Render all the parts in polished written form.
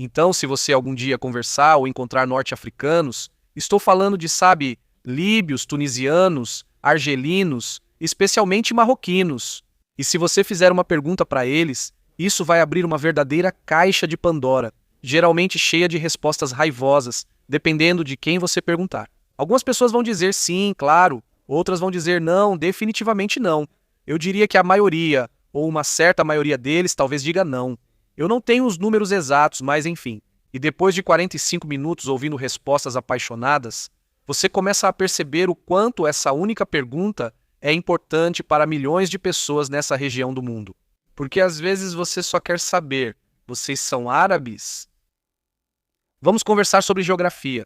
Então, se você algum dia conversar ou encontrar norte-africanos, estou falando de, sabe, líbios, tunisianos, argelinos, especialmente marroquinos. E se você fizer uma pergunta para eles, isso vai abrir uma verdadeira caixa de Pandora, geralmente cheia de respostas raivosas, dependendo de quem você perguntar. Algumas pessoas vão dizer sim, claro, outras vão dizer não, definitivamente não. Eu diria que a maioria, ou uma certa maioria deles, talvez diga não. Eu não tenho os números exatos, mas enfim. E depois de 45 minutos ouvindo respostas apaixonadas, você começa a perceber o quanto essa única pergunta é importante para milhões de pessoas nessa região do mundo. Porque às vezes você só quer saber, vocês são árabes? Vamos conversar sobre geografia.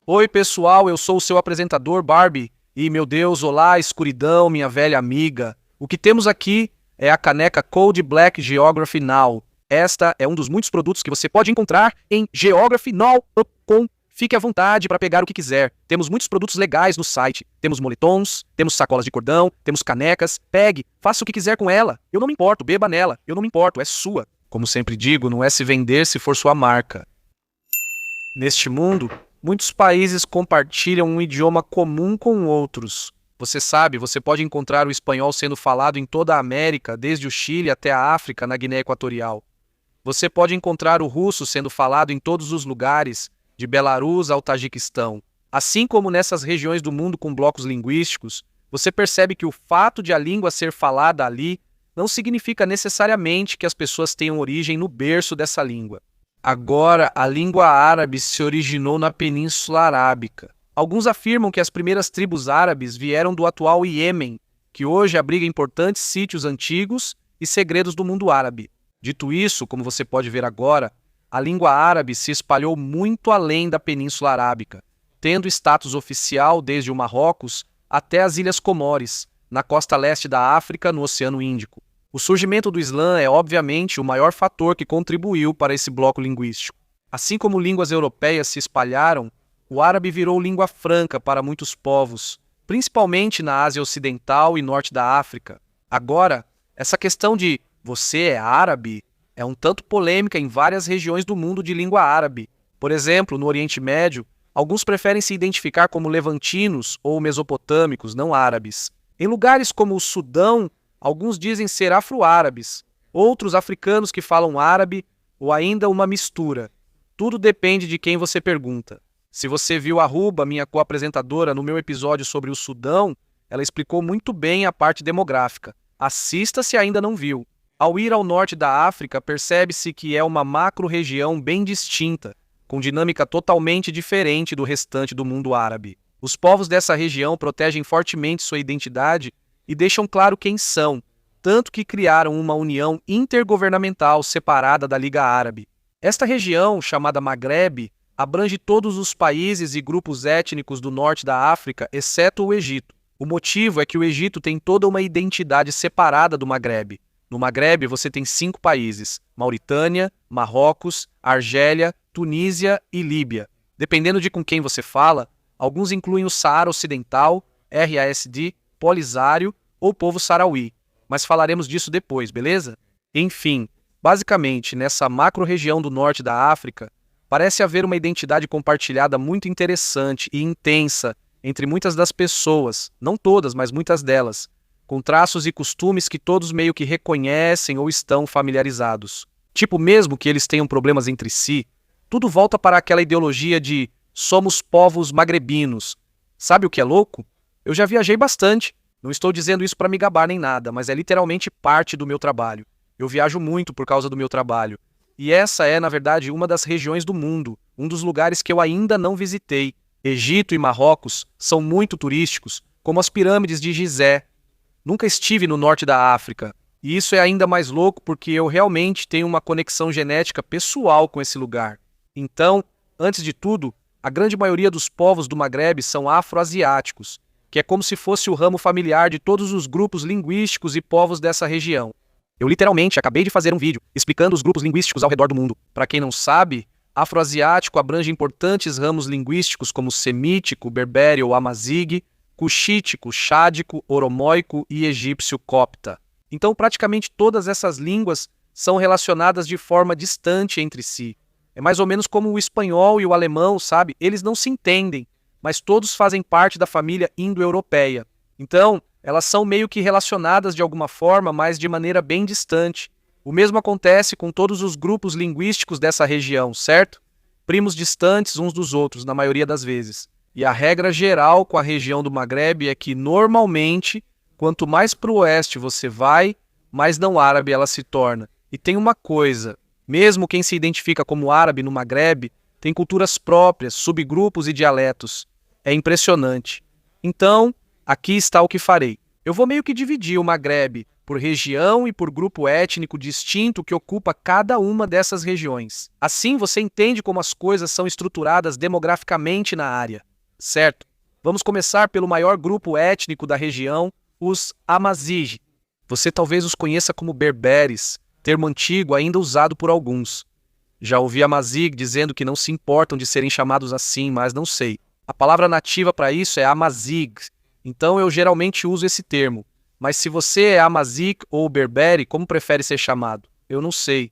Oi pessoal, eu sou o seu apresentador Barbie. E meu Deus, olá escuridão, minha velha amiga. O que temos aqui é a caneca Cold Black Geography Now. Esta é um dos muitos produtos que você pode encontrar em geographynow.com. Fique à vontade para pegar o que quiser. Temos muitos produtos legais no site. Temos moletons, temos sacolas de cordão, temos canecas. Pegue, faça o que quiser com ela. Eu não me importo, beba nela. Eu não me importo, é sua. Como sempre digo, não é se vender se for sua marca. Neste mundo, muitos países compartilham um idioma comum com outros. Você sabe, você pode encontrar o espanhol sendo falado em toda a América, desde o Chile até a África, na Guiné Equatorial. Você pode encontrar o russo sendo falado em todos os lugares, de Belarus ao Tajiquistão. Assim como nessas regiões do mundo com blocos linguísticos, você percebe que o fato de a língua ser falada ali não significa necessariamente que as pessoas tenham origem no berço dessa língua. Agora, a língua árabe se originou na Península Arábica. Alguns afirmam que as primeiras tribos árabes vieram do atual Iêmen, que hoje abriga importantes sítios antigos e segredos do mundo árabe. Dito isso, como você pode ver agora, a língua árabe se espalhou muito além da Península Arábica, tendo status oficial desde o Marrocos até as Ilhas Comores, na costa leste da África, no Oceano Índico. O surgimento do Islã é, obviamente, o maior fator que contribuiu para esse bloco linguístico. Assim como línguas europeias se espalharam, o árabe virou língua franca para muitos povos, principalmente na Ásia Ocidental e norte da África. Agora, essa questão de "você é árabe" é um tanto polêmica em várias regiões do mundo de língua árabe. Por exemplo, no Oriente Médio, alguns preferem se identificar como levantinos ou mesopotâmicos, não árabes. Em lugares como o Sudão, alguns dizem ser afro-árabes, outros africanos que falam árabe ou ainda uma mistura. Tudo depende de quem você pergunta. Se você viu a Ruba, minha co-apresentadora, no meu episódio sobre o Sudão, ela explicou muito bem a parte demográfica. Assista se ainda não viu. Ao ir ao norte da África, percebe-se que é uma macro-região bem distinta, com dinâmica totalmente diferente do restante do mundo árabe. Os povos dessa região protegem fortemente sua identidade e deixam claro quem são, tanto que criaram uma união intergovernamental separada da Liga Árabe. Esta região, chamada Maghreb, abrange todos os países e grupos étnicos do norte da África, exceto o Egito. O motivo é que o Egito tem toda uma identidade separada do Maghreb. No Maghreb, você tem 5 países: Mauritânia, Marrocos, Argélia, Tunísia e Líbia. Dependendo de com quem você fala, alguns incluem o Saara Ocidental, RASD, Polisário ou povo sarauí. Mas falaremos disso depois, beleza? Enfim, basicamente, nessa macro-região do norte da África, parece haver uma identidade compartilhada muito interessante e intensa entre muitas das pessoas, não todas, mas muitas delas, com traços e costumes que todos meio que reconhecem ou estão familiarizados. Tipo, mesmo que eles tenham problemas entre si, tudo volta para aquela ideologia de "somos povos magrebinos". Sabe o que é louco? Eu já viajei bastante. Não estou dizendo isso para me gabar nem nada, mas é literalmente parte do meu trabalho. Eu viajo muito por causa do meu trabalho. E essa é, na verdade, uma das regiões do mundo, um dos lugares que eu ainda não visitei. Egito e Marrocos são muito turísticos, como as pirâmides de Gizé. Nunca estive no norte da África, e isso é ainda mais louco porque eu realmente tenho uma conexão genética pessoal com esse lugar. Então, antes de tudo, a grande maioria dos povos do Maghreb são afroasiáticos, que é como se fosse o ramo familiar de todos os grupos linguísticos e povos dessa região. Eu literalmente acabei de fazer um vídeo explicando os grupos linguísticos ao redor do mundo. Para quem não sabe, afroasiático abrange importantes ramos linguísticos como semítico, berbere ou amazigh, cuxítico, chádico, oromoico e egípcio copta. Então, praticamente todas essas línguas são relacionadas de forma distante entre si. É mais ou menos como o espanhol e o alemão, sabe? Eles não se entendem, mas todos fazem parte da família indo-europeia. Então, elas são meio que relacionadas de alguma forma, mas de maneira bem distante. O mesmo acontece com todos os grupos linguísticos dessa região, certo? Primos distantes uns dos outros, na maioria das vezes. E a regra geral com a região do Maghreb é que, normalmente, quanto mais para o oeste você vai, mais não árabe ela se torna. E tem uma coisa, mesmo quem se identifica como árabe no Maghreb, tem culturas próprias, subgrupos e dialetos. É impressionante. Então, aqui está o que farei. Eu vou meio que dividir o Maghreb por região e por grupo étnico distinto que ocupa cada uma dessas regiões. Assim você entende como as coisas são estruturadas demograficamente na área, certo? Vamos começar pelo maior grupo étnico da região, os Amazigh. Você talvez os conheça como berberes, termo antigo ainda usado por alguns. Já ouvi Amazigh dizendo que não se importam de serem chamados assim, mas não sei. A palavra nativa para isso é Amazigh, então eu geralmente uso esse termo. Mas se você é Amazigh ou berbere, como prefere ser chamado? Eu não sei.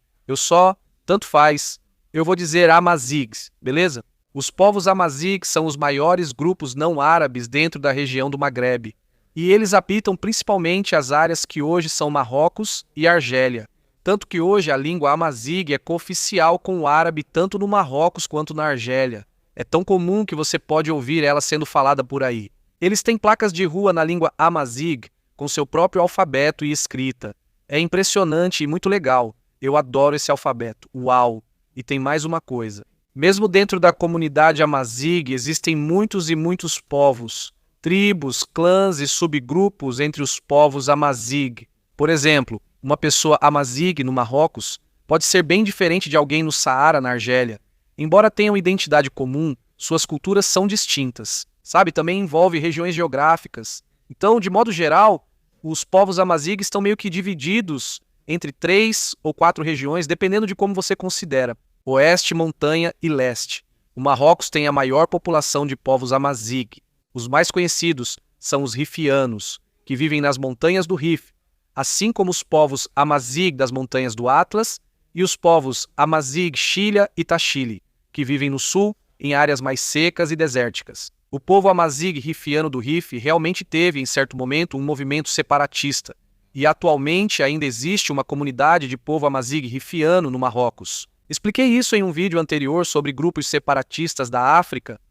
Tanto faz. Eu vou dizer Amazighs, beleza? Os povos Amazigh são os maiores grupos não árabes dentro da região do Maghreb. E eles habitam principalmente as áreas que hoje são Marrocos e Argélia. Tanto que hoje a língua Amazigh é cooficial com o árabe tanto no Marrocos quanto na Argélia. É tão comum que você pode ouvir ela sendo falada por aí. Eles têm placas de rua na língua Amazigh, com seu próprio alfabeto e escrita. É impressionante e muito legal. Eu adoro esse alfabeto. Uau! E tem mais uma coisa. Mesmo dentro da comunidade Amazigh existem muitos e muitos povos, tribos, clãs e subgrupos entre os povos Amazigh. Por exemplo, uma pessoa Amazigh no Marrocos pode ser bem diferente de alguém no Saara, na Argélia. Embora tenham identidade comum, suas culturas são distintas. Sabe, também envolve regiões geográficas. Então, de modo geral, os povos Amazigh estão meio que divididos entre 3 ou 4 regiões, dependendo de como você considera: oeste, montanha e leste. O Marrocos tem a maior população de povos Amazigh. Os mais conhecidos são os rifianos, que vivem nas montanhas do Rif, assim como os povos Amazigh das montanhas do Atlas e os povos Amazigh Shilha e Tachile, que vivem no sul, em áreas mais secas e desérticas. O povo Amazigh rifiano do Rif realmente teve, em certo momento, um movimento separatista, e atualmente ainda existe uma comunidade de povo Amazigh rifiano no Marrocos. Expliquei isso em um vídeo anterior sobre grupos separatistas da África.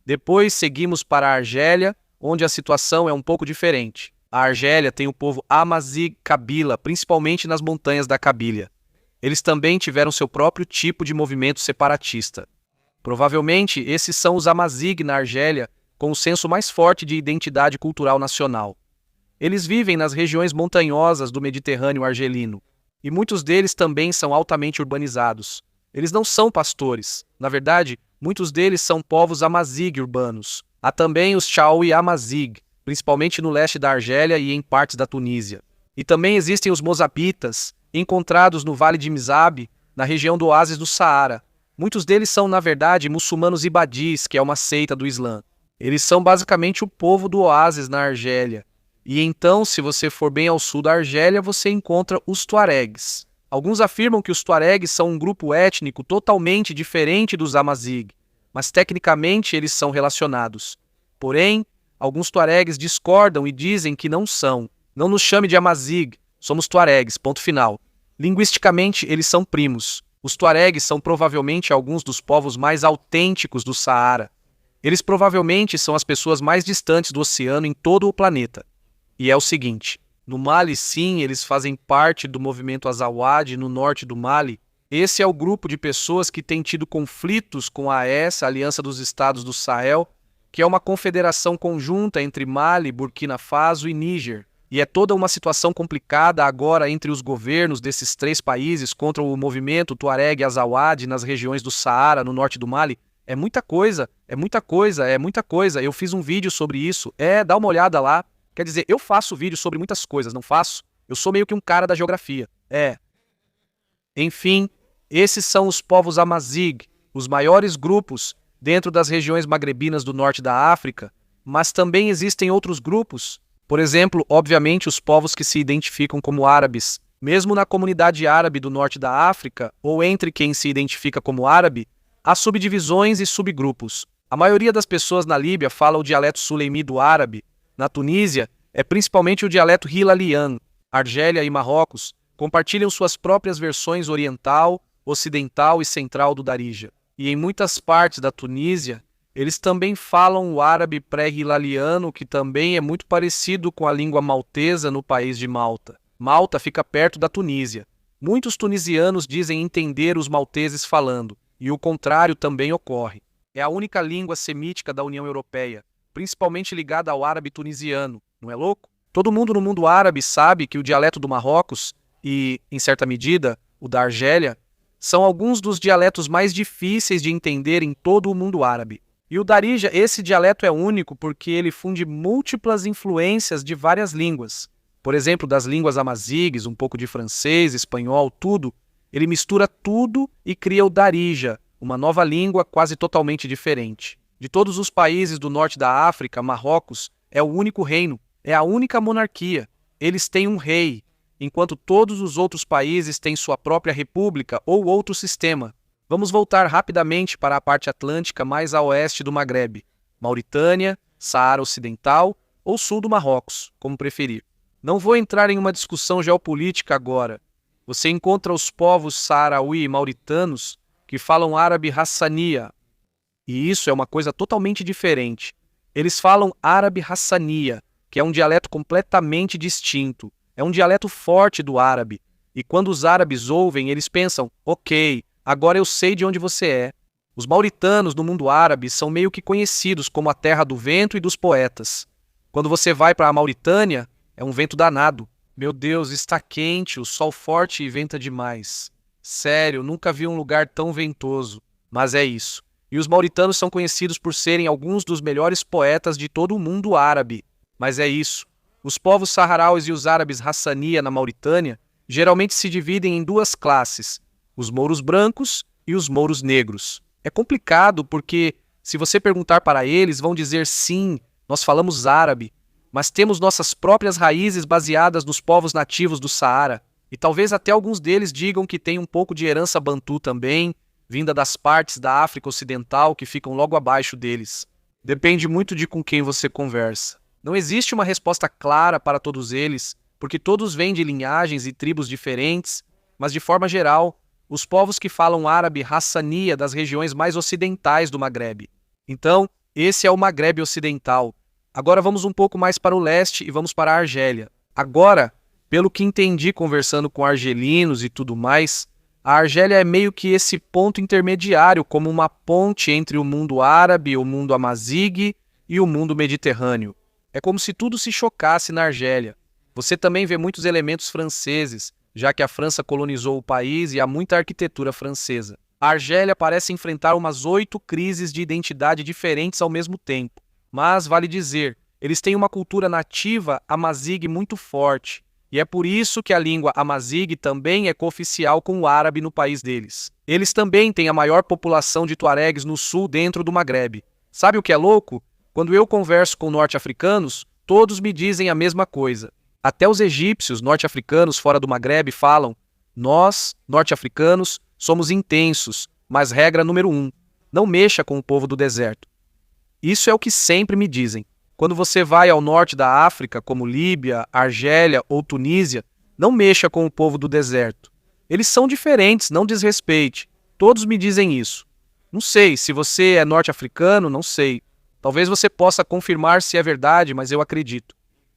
Depois seguimos para a Argélia, onde a situação é um pouco diferente. A Argélia tem o povo Amazigh Kabila, principalmente nas montanhas da Cabília. Eles também tiveram seu próprio tipo de movimento separatista. Provavelmente, esses são os Amazigh na Argélia, com o senso mais forte de identidade cultural nacional. Eles vivem nas regiões montanhosas do Mediterrâneo argelino, e muitos deles também são altamente urbanizados. Eles não são pastores. Na verdade, muitos deles são povos Amazigh urbanos. Há também os Chaoui Amazigh, principalmente no leste da Argélia e em partes da Tunísia. E também existem os Mozabitas, encontrados no Vale de Mizab, na região do oásis do Saara. Muitos deles são, na verdade, muçulmanos ibadis, que é uma seita do Islã. Eles são basicamente o povo do oásis na Argélia. E então, se você for bem ao sul da Argélia, você encontra os Tuaregs. Alguns afirmam que os Tuaregs são um grupo étnico totalmente diferente dos Amazigh, mas tecnicamente eles são relacionados. Porém, alguns Tuaregs discordam e dizem que não são. Não nos chame de Amazigh, somos Tuaregs, ponto final. Linguisticamente, eles são primos. Os Tuaregs são provavelmente alguns dos povos mais autênticos do Saara. Eles provavelmente são as pessoas mais distantes do oceano em todo o planeta. E é o seguinte, no Mali sim, eles fazem parte do movimento Azawad no norte do Mali. Esse é o grupo de pessoas que tem tido conflitos com a AES, a Aliança dos Estados do Sahel, que é uma confederação conjunta entre Mali, Burkina Faso e Níger. E é toda uma situação complicada agora entre os governos desses 3 países contra o movimento Tuareg Azawad nas regiões do Saara, no norte do Mali. É muita coisa, é muita coisa, é muita coisa. Eu fiz um vídeo sobre isso. Dá uma olhada lá. Quer dizer, eu faço vídeo sobre muitas coisas, não faço? Eu sou meio que um cara da geografia. Enfim, esses são os povos Amazigh, os maiores grupos dentro das regiões magrebinas do norte da África, mas também existem outros grupos. Por exemplo, obviamente, os povos que se identificam como árabes, mesmo na comunidade árabe do norte da África, ou entre quem se identifica como árabe, há subdivisões e subgrupos. A maioria das pessoas na Líbia fala o dialeto suleimi do árabe. Na Tunísia, é principalmente o dialeto hilalian. Argélia e Marrocos compartilham suas próprias versões oriental, ocidental e central do Darija. E em muitas partes da Tunísia, eles também falam o árabe pré-hilaliano, que também é muito parecido com a língua maltesa no país de Malta. Malta fica perto da Tunísia. Muitos tunisianos dizem entender os malteses falando, e o contrário também ocorre. É a única língua semítica da União Europeia, principalmente ligada ao árabe tunisiano, não é louco? Todo mundo no mundo árabe sabe que o dialeto do Marrocos e, em certa medida, o da Argélia, são alguns dos dialetos mais difíceis de entender em todo o mundo árabe. E o Darija, esse dialeto é único porque ele funde múltiplas influências de várias línguas. Por exemplo, das línguas amazigues, um pouco de francês, espanhol, tudo. Ele mistura tudo e cria o Darija, uma nova língua quase totalmente diferente. De todos os países do norte da África, Marrocos é o único reino, é a única monarquia. Eles têm um rei, enquanto todos os outros países têm sua própria república ou outro sistema. Vamos voltar rapidamente para a parte atlântica mais a oeste do Maghreb, Mauritânia, Saara Ocidental ou sul do Marrocos, como preferir. Não vou entrar em uma discussão geopolítica agora. Você encontra os povos saaraui e mauritanos que falam árabe hassania, e isso é uma coisa totalmente diferente. Eles falam árabe hassania, que é um dialeto completamente distinto. É um dialeto forte do árabe, e quando os árabes ouvem, eles pensam, ok, agora eu sei de onde você é. Os mauritanos no mundo árabe são meio que conhecidos como a terra do vento e dos poetas. Quando você vai para a Mauritânia, é um vento danado. Meu Deus, está quente, o sol forte e venta demais. Sério, nunca vi um lugar tão ventoso. Mas é isso. E os mauritanos são conhecidos por serem alguns dos melhores poetas de todo o mundo árabe. Mas é isso. Os povos saharauis e os árabes hassania na Mauritânia geralmente se dividem em duas classes, os mouros brancos e os mouros negros. É complicado porque, se você perguntar para eles, vão dizer sim, nós falamos árabe, mas temos nossas próprias raízes baseadas nos povos nativos do Saara, e talvez até alguns deles digam que tem um pouco de herança bantu também, vinda das partes da África Ocidental que ficam logo abaixo deles. Depende muito de com quem você conversa. Não existe uma resposta clara para todos eles, porque todos vêm de linhagens e tribos diferentes, mas de forma geral, os povos que falam árabe hassania das regiões mais ocidentais do Maghreb. Então, esse é o Maghreb Ocidental. Agora vamos um pouco mais para o leste e vamos para a Argélia. Agora, pelo que entendi conversando com argelinos e tudo mais, a Argélia é meio que esse ponto intermediário, como uma ponte entre o mundo árabe, o mundo amazigue e o mundo mediterrâneo. É como se tudo se chocasse na Argélia. Você também vê muitos elementos franceses, já que a França colonizou o país e há muita arquitetura francesa. A Argélia parece enfrentar umas 8 crises de identidade diferentes ao mesmo tempo. Mas, vale dizer, eles têm uma cultura nativa amazigue muito forte, e é por isso que a língua amazigue também é cooficial com o árabe no país deles. Eles também têm a maior população de tuaregues no sul dentro do Maghreb. Sabe o que é louco? Quando eu converso com norte-africanos, todos me dizem a mesma coisa. Até os egípcios norte-africanos fora do Maghreb falam: nós, norte-africanos, somos intensos, mas regra número 1, não mexa com o povo do deserto. Isso é o que sempre me dizem. Quando você vai ao norte da África, como Líbia, Argélia ou Tunísia, não mexa com o povo do deserto. Eles são diferentes, não desrespeite. Todos me dizem isso. Não sei, se você é norte-africano, não sei. Talvez você possa confirmar se é verdade, mas eu acredito.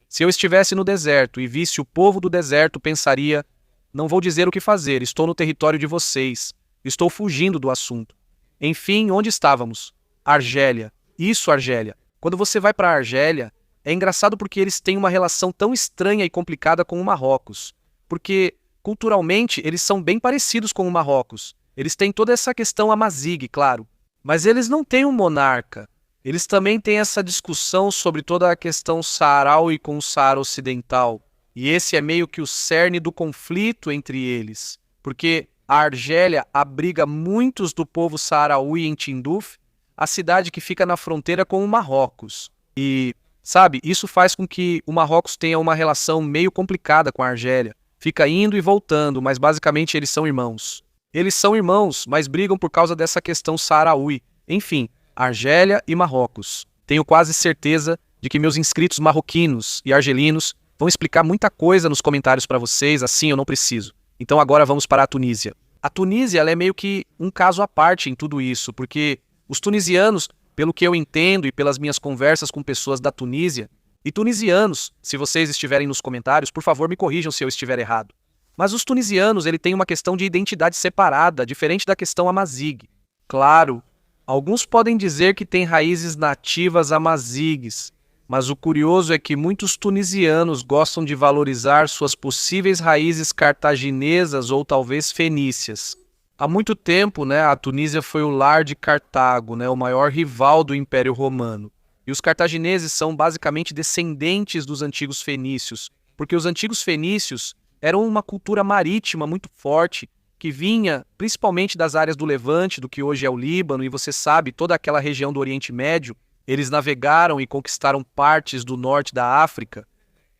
Se eu estivesse no deserto e visse o povo do deserto, pensaria: não vou dizer o que fazer, estou no território de vocês. Estou fugindo do assunto. Enfim, onde estávamos? Argélia. Isso, Argélia. Quando você vai para a Argélia, é engraçado porque eles têm uma relação tão estranha e complicada com o Marrocos. Porque, culturalmente, eles são bem parecidos com o Marrocos. Eles têm toda essa questão amazigue, claro. Mas eles não têm um monarca. Eles também têm essa discussão sobre toda a questão saaraui com o Saara Ocidental. E esse é meio que o cerne do conflito entre eles. Porque a Argélia abriga muitos do povo saaraui em Tindouf, a cidade que fica na fronteira com o Marrocos. E Sabe, isso faz com que o Marrocos tenha uma relação meio complicada com a Argélia. Fica indo e voltando, mas basicamente eles são irmãos. Eles são irmãos, mas brigam por causa dessa questão saharaui. Enfim, Argélia e Marrocos. Tenho quase certeza de que meus inscritos marroquinos e argelinos vão explicar muita coisa nos comentários para vocês, assim eu não preciso. Então agora vamos para a Tunísia. A Tunísia ela é meio que um caso à parte em tudo isso, porque os tunisianos, pelo que eu entendo e pelas minhas conversas com pessoas da Tunísia, e tunisianos, se vocês estiverem nos comentários, por favor me corrijam se eu estiver errado. Mas os tunisianos, ele tem uma questão de identidade separada, diferente da questão amazigh. Claro, alguns podem dizer que tem raízes nativas amazigues, mas o curioso é que muitos tunisianos gostam de valorizar suas possíveis raízes cartaginesas ou talvez fenícias. Há muito tempo, a Tunísia foi o lar de Cartago, o maior rival do Império Romano. E os cartagineses são basicamente descendentes dos antigos fenícios, porque os antigos fenícios eram uma cultura marítima muito forte, que vinha principalmente das áreas do Levante, do que hoje é o Líbano, e você sabe, toda aquela região do Oriente Médio. Eles navegaram e conquistaram partes do norte da África.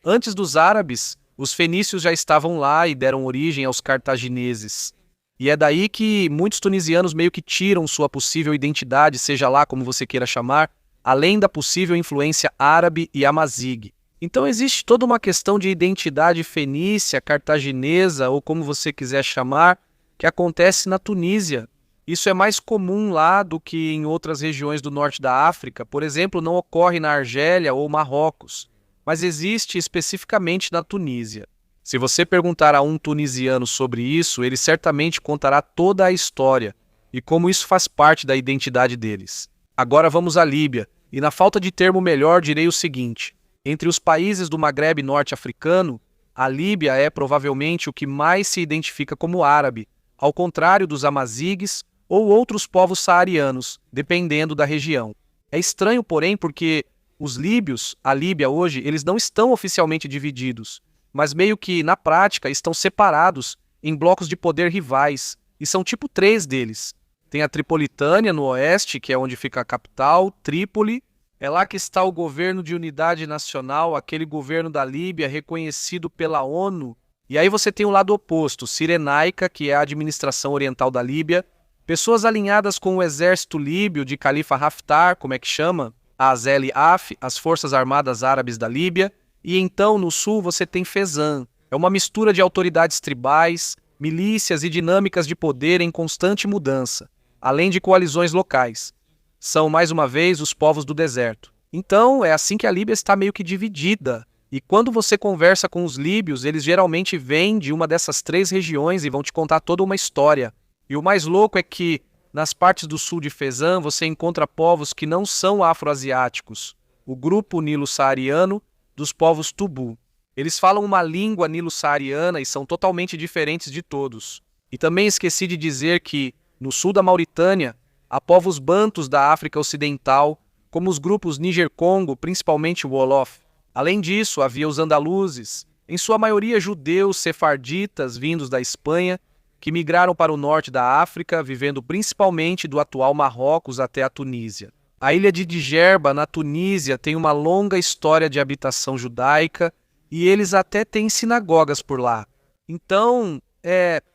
Antes dos árabes, os fenícios já estavam lá e deram origem aos cartagineses. E é daí que muitos tunisianos meio que tiram sua possível identidade, seja lá como você queira chamar, além da possível influência árabe e amazigh. Então existe toda uma questão de identidade fenícia, cartaginesa, ou como você quiser chamar, que acontece na Tunísia. Isso é mais comum lá do que em outras regiões do norte da África. Por exemplo, não ocorre na Argélia ou Marrocos, mas existe especificamente na Tunísia. Se você perguntar a um tunisiano sobre isso, ele certamente contará toda a história e como isso faz parte da identidade deles. Agora vamos à Líbia, e na falta de termo melhor direi o seguinte: entre os países do Maghreb norte-africano, a Líbia é provavelmente o que mais se identifica como árabe, ao contrário dos amazigues ou outros povos saarianos, dependendo da região. É estranho, porém, porque os líbios, a Líbia hoje, eles não estão oficialmente divididos, mas meio que, na prática, estão separados em blocos de poder rivais, e são tipo 3 deles. Tem a Tripolitânia no oeste, que é onde fica a capital, Trípoli. É lá que está o governo de unidade nacional, aquele governo da Líbia reconhecido pela ONU. E aí você tem o lado oposto, Cirenaica, que é a administração oriental da Líbia, pessoas alinhadas com o exército líbio de Khalifa Haftar, como é que chama? As LAF, as Forças Armadas Árabes da Líbia. E então, no sul, você tem Fezzan. É uma mistura de autoridades tribais, milícias e dinâmicas de poder em constante mudança, além de coalizões locais. São, mais uma vez, os povos do deserto. Então, é assim que a Líbia está meio que dividida. E quando você conversa com os líbios, eles geralmente vêm de uma dessas 3 regiões e vão te contar toda uma história. E o mais louco é que, nas partes do sul de Fezzan, você encontra povos que não são afroasiáticos. O grupo nilo-saariano dos povos Tubu. Eles falam uma língua nilo-saariana e são totalmente diferentes de todos. E também esqueci de dizer que, no sul da Mauritânia, há povos bantus da África Ocidental, como os grupos Níger-Congo, principalmente o Wolof. Além disso, havia os andaluzes, em sua maioria judeus sefarditas vindos da Espanha, que migraram para o norte da África, vivendo principalmente do atual Marrocos até a Tunísia. A ilha de Djerba, na Tunísia, tem uma longa história de habitação judaica e eles até têm sinagogas por lá. Então,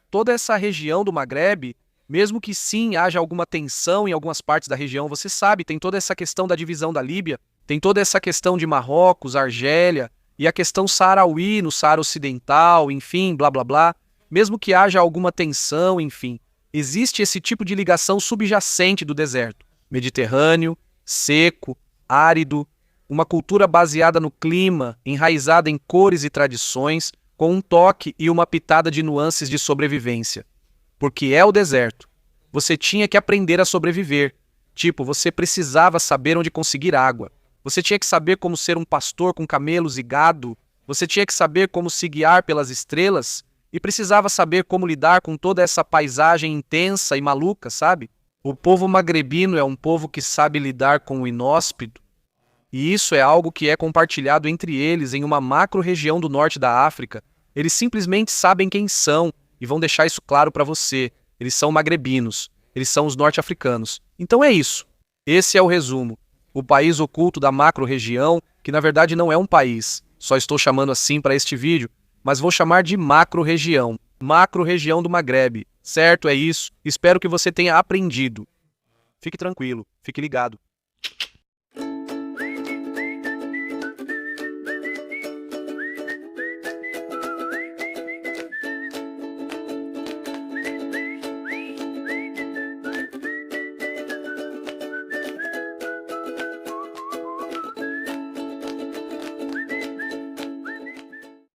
toda essa região do Maghreb, mesmo que sim haja alguma tensão em algumas partes da região, você sabe, tem toda essa questão da divisão da Líbia, tem toda essa questão de Marrocos, Argélia e a questão saharaui no Saara Ocidental, enfim, blá blá blá. Mesmo que haja alguma tensão, enfim, existe esse tipo de ligação subjacente do deserto. Mediterrâneo, seco, árido, uma cultura baseada no clima, enraizada em cores e tradições, com um toque e uma pitada de nuances de sobrevivência. Porque é o deserto. Você tinha que aprender a sobreviver. Tipo, você precisava saber onde conseguir água. Você tinha que saber como ser um pastor com camelos e gado. Você tinha que saber como se guiar pelas estrelas. E precisava saber como lidar com toda essa paisagem intensa e maluca, sabe? O povo magrebino é um povo que sabe lidar com o inóspito, e isso é algo que é compartilhado entre eles em uma macro-região do norte da África. Eles simplesmente sabem quem são e vão deixar isso claro para você. Eles são magrebinos, eles são os norte-africanos. Então é isso. Esse é o resumo. o país oculto da macro-região, que na verdade não é um país, só estou chamando assim para este vídeo, mas vou chamar de macro-região do Maghreb. Certo, é isso. Espero que você tenha aprendido. Fique tranquilo, fique ligado.